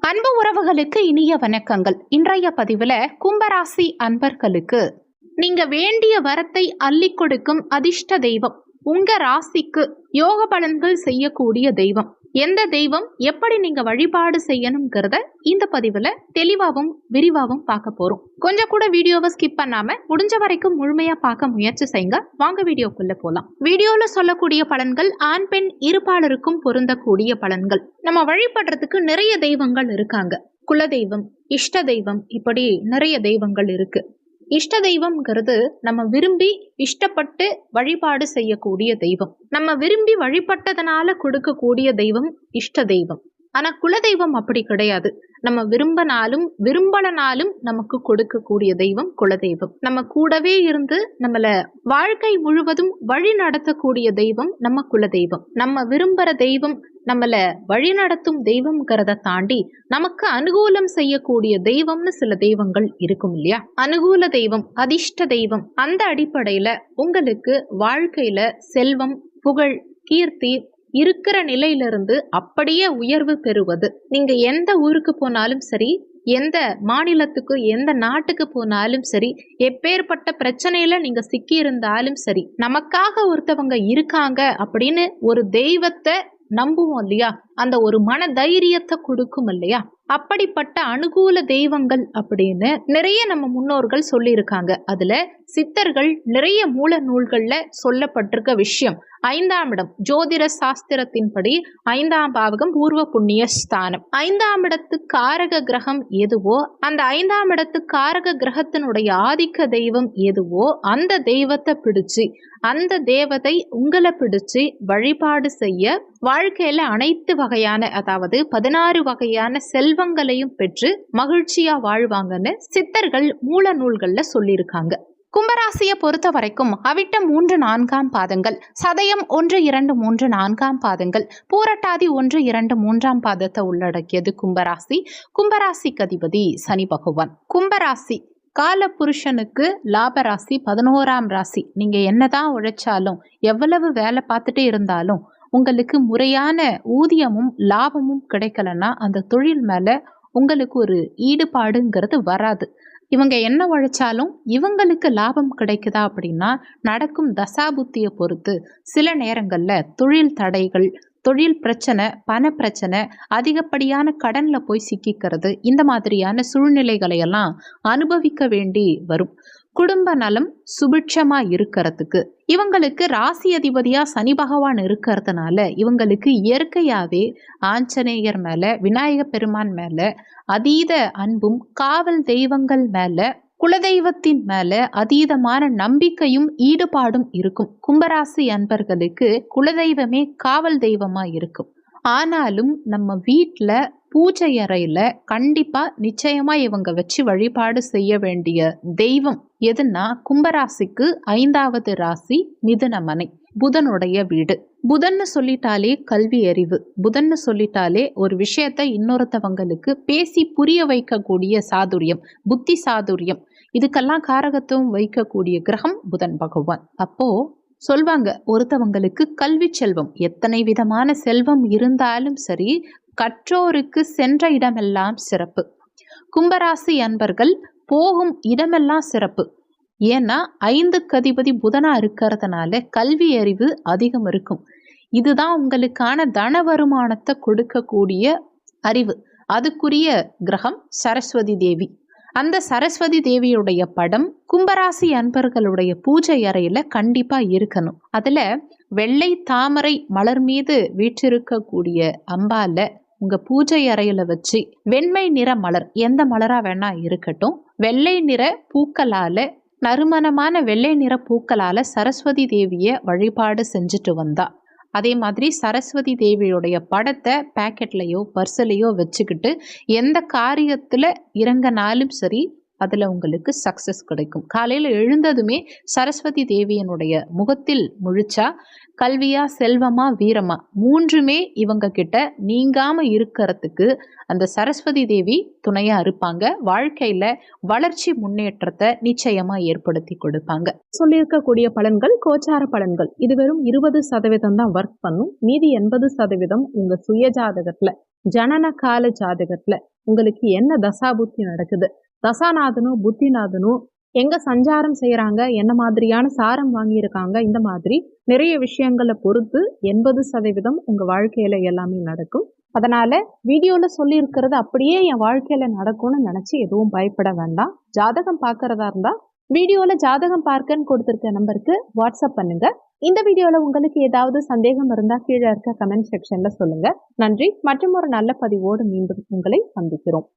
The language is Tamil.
அன்பு உறவுகளுக்கு இனிய வணக்கங்கள். இன்றைய பதிவுல கும்பராசி அன்பர்களுக்கு நீங்க வேண்டிய வரத்தை அள்ளி கொடுக்கும் அதிர்ஷ்ட தெய்வம், உங்க ராசிக்கு யோக பலன்கள் செய்யக்கூடிய தெய்வம் எந்த தெய்வம், எப்படி நீங்க வழிபாடு செய்யணுங்கிறத இந்த பதிவுல தெளிவாகவும் விரிவாகவும் பார்க்க போறோம். கொஞ்சம் கூட வீடியோவை ஸ்கிப் பண்ணாம முடிஞ்ச வரைக்கும் முழுமையா பார்க்க முயற்சி செய்யுங்க. வாங்க வீடியோக்குள்ள போலாம். வீடியோல சொல்லக்கூடிய பலன்கள் ஆண் பெண் இருபாலருக்கும் பொருந்தக்கூடிய பலன்கள். நம்ம வழிபடுறதுக்கு நிறைய தெய்வங்கள் இருக்காங்க. குலதெய்வம், இஷ்ட தெய்வம், இப்படி நிறைய தெய்வங்கள் இருக்கு. இஷ்ட தெய்வம்ங்கிறது நம்ம விரும்பி இஷ்டப்பட்டு வழிபாடு செய்யக்கூடிய தெய்வம். நம்ம விரும்பி வழிபட்டதனால கொடுக்கக்கூடிய தெய்வம் இஷ்ட தெய்வம். ஆனா குலதெய்வம் அப்படி கிடையாது. நம்ம விரும்பினாலும் விரும்பலனாலும் நமக்கு கொடுக்கக்கூடிய தெய்வம் குலதெய்வம். நம்ம கூடவே இருந்து நம்மள வாழ்க்கை முழுவதும் வழி நடத்தக்கூடிய தெய்வம் நம்ம குலதெய்வம். நம்ம விரும்புற தெய்வம் நம்மள வழி நடத்தும் தெய்வம்ங்கிறத தாண்டி நமக்கு அனுகூலம் செய்யக்கூடிய தெய்வம்னு சில தெய்வங்கள் இருக்கும் இல்லையா? அனுகூல தெய்வம், அதிர்ஷ்ட தெய்வம். அந்த அடிப்படையில உங்களுக்கு வாழ்க்கையில செல்வம், புகழ், கீர்த்தி இருக்கிற நிலையிலிருந்து அப்படியே உயர்வு பெறுவது. நீங்க எந்த ஊருக்கு போனாலும் சரி, எந்த மாநிலத்துக்கு எந்த நாட்டுக்கு போனாலும் சரி, எப்பேற்பட்ட பிரச்சனையில நீங்க சிக்கி இருந்தாலும் சரி, நமக்காக ஒருத்தவங்க இருக்காங்க அப்படின்னு ஒரு தெய்வத்தை நம்புவோம் இல்லையா? அந்த ஒரு மன தைரியத்தை கொடுக்கும் இல்லையா? அப்படிப்பட்ட அனுகூல தெய்வங்கள் அப்படின்னு நிறைய நம்ம முன்னோர்கள் சொல்லியிருக்காங்க. அதுல சித்தர்கள் நிறைய மூல நூல்கள்ல சொல்லப்பட்டிருக்க விஷயம், 5ஆம் இடம் ஜோதிட சாஸ்திரத்தின்படி 5ஆம் பாவகம் பூர்வ புண்ணிய ஸ்தானம். 5ஆம் இடத்து காரக கிரகம் எதுவோ, அந்த 5ஆம் இடத்து காரக கிரகத்தினுடைய ஆதிக்க தெய்வம் எதுவோ, அந்த தெய்வத்தை பிடிச்சு, அந்த தேவதை உங்களை பிடிச்சு வழிபாடு செய்ய வாழ்க்கையில அனைத்து வகையான, அதாவது 16 வகையான செல்வங்களையும் பெற்று மகிழ்ச்சியா வாழ்வாங்கன்னு சித்தர்கள் மூல நூல்கள்ல சொல்லியிருக்காங்க. கும்பராசியை பொறுத்த வரைக்கும் அவிட்டம் 3, 4ஆம் பாதங்கள், சதயம் 1, 2, 3, 4ஆம் பாதங்கள், பூரட்டாதி 1, 2, 3ஆம் பாதத்தை உள்ளடக்கியது கும்பராசி. கும்பராசிக்கு அதிபதி சனி பகவான். கும்பராசி கால புருஷனுக்கு லாபராசி, 11ஆம் ராசி. நீங்க என்னதான் உழைச்சாலும், எவ்வளவு வேலை பார்த்துட்டே இருந்தாலும் உங்களுக்கு முறையான ஊதியமும் லாபமும் கிடைக்கலன்னா அந்த தொழில் மேல உங்களுக்கு ஒரு ஈடுபாடுங்கிறது வராது. இவங்க என்ன உழைச்சாலும் இவங்களுக்கு லாபம் கிடைக்குதா அப்படின்னா நடக்கும் தசாபுத்தியை பொறுத்து சில நேரங்கள்ல தொழில் தடைகள், தொழில் பிரச்சனை, பண பிரச்சனை, அதிகப்படியான கடன்ல போய் சிக்கிக்கிறது, இந்த மாதிரியான சூழ்நிலைகளை எல்லாம் அனுபவிக்க வேண்டி வரும். குடும்ப நலம் சுபிட்சமா இருக்கிறதுக்கு இவங்களுக்கு ராசி அதிபதியா சனி பகவான் இருக்கிறதுனால இவங்களுக்கு இயற்கையாவே ஆஞ்சநேயர் மேல, விநாயக பெருமான் மேல அதீத அன்பும், காவல் தெய்வங்கள் மேல, குலதெய்வத்தின் மேல அதீதமான நம்பிக்கையும் ஈடுபாடும் இருக்கும். கும்பராசி அன்பர்களுக்கு குலதெய்வமே காவல் தெய்வமா இருக்கும். ஆனாலும் நம்ம வீட்டில் பூஜை அறையில கண்டிப்பா நிச்சயமா இவங்க வச்சு வழிபாடு செய்ய வேண்டிய தெய்வம் எதுன்னா, கும்பராசிக்கு 5ஆவது ராசி மிதுனமனை, புதனுடைய வீடு. புதன்னு சொல்லிட்டாலே கல்வி அறிவு, புதன்னு சொல்லிட்டாலே ஒரு விஷயத்தை இன்னொருத்தவங்களுக்கு பேசி புரிய வைக்கக்கூடிய சாதுரியம், புத்தி சாதுரியம், இதுக்கெல்லாம் காரகத்துவம் வைக்கக்கூடிய கிரகம் புதன் பகவான். அப்போ சொல்வாங்க, ஒருத்தவங்களுக்கு கல்வி செல்வம், எத்தனை விதமான செல்வம் இருந்தாலும் சரி, கற்றோருக்கு சென்ற இடமெல்லாம் சிறப்பு. கும்பராசி அன்பர்கள் போகும் இடமெல்லாம் சிறப்பு. ஏன்னா 5க்கு அதிபதி புதனா இருக்கிறதுனால கல்வி அறிவு அதிகம் இருக்கும். இதுதான் உங்களுக்கான தன வருமானத்தை கொடுக்கக்கூடிய அறிவு. அதுக்குரிய கிரகம் சரஸ்வதி தேவி. அந்த சரஸ்வதி தேவியுடைய படம் கும்பராசி அன்பர்களுடைய பூஜை அறையில கண்டிப்பா இருக்கணும். அதுல வெள்ளை தாமரை மலர் மீது வீற்றிருக்கக்கூடிய அம்பால உங்க பூஜை அறையில வச்சு வெண்மை நிற மலர், எந்த மலரா வேணா இருக்கட்டும், வெள்ளை நிற பூக்களால, நறுமணமான வெள்ளை நிற பூக்களால சரஸ்வதி தேவிய வழிபாடு செஞ்சுட்டு வந்தா, அதே மாதிரி சரஸ்வதி தேவியுடைய படத்தை பேக்கெட்லையோ பர்ஸ்லையோ வச்சுக்கிட்டு எந்த காரியத்தில் இறங்கினாலும் சரி, அதில் உங்களுக்கு சக்ஸஸ் கிடைக்கும். காலையில் எழுந்ததுமே சரஸ்வதி தேவியனுடைய முகத்தில் முழிச்சா கல்வியா, செல்வமா, வீரமா, 3மே இவங்க கிட்ட நீங்காம இருக்கிறதுக்கு அந்த சரஸ்வதி தேவி துணையா இருப்பாங்க. வாழ்க்கையில வளர்ச்சி, முன்னேற்றத்தை நிச்சயமா ஏற்படுத்தி கொடுப்பாங்க. சொல்லியிருக்கக்கூடிய பலன்கள் கோச்சார பலன்கள். இது வெறும் 20% தான் ஒர்க் பண்ணும். மீதி 80% உங்க சுய ஜாதகத்துல, ஜனன கால ஜாதகத்துல உங்களுக்கு என்ன தசாபுத்தி நடக்குது, தசாநாதனும் புத்திநாதனும் எங்க சஞ்சாரம் செய்யறாங்க, என்ன மாதிரியான சாரம் வாங்கியிருக்காங்க, இந்த மாதிரி நிறைய விஷயங்களை பொறுத்து 80% உங்க வாழ்க்கையில எல்லாமே நடக்கும். அதனால வீடியோல சொல்லி இருக்கிறது அப்படியே என் வாழ்க்கையில நடக்கும்னு நினைச்சு எதுவும் பயப்பட வேண்டாம். ஜாதகம் பார்க்கறதா இருந்தா வீடியோல ஜாதகம் பார்க்கன்னு கொடுத்திருக்க நம்பருக்கு வாட்ஸ்அப் பண்ணுங்க. இந்த வீடியோல உங்களுக்கு ஏதாவது சந்தேகம் இருந்தா கீழே இருக்க கமெண்ட் செக்ஷன்ல சொல்லுங்க. நன்றி. மற்றும் ஒரு நல்ல பதிவோடு மீண்டும் உங்களை சந்திக்கிறோம்.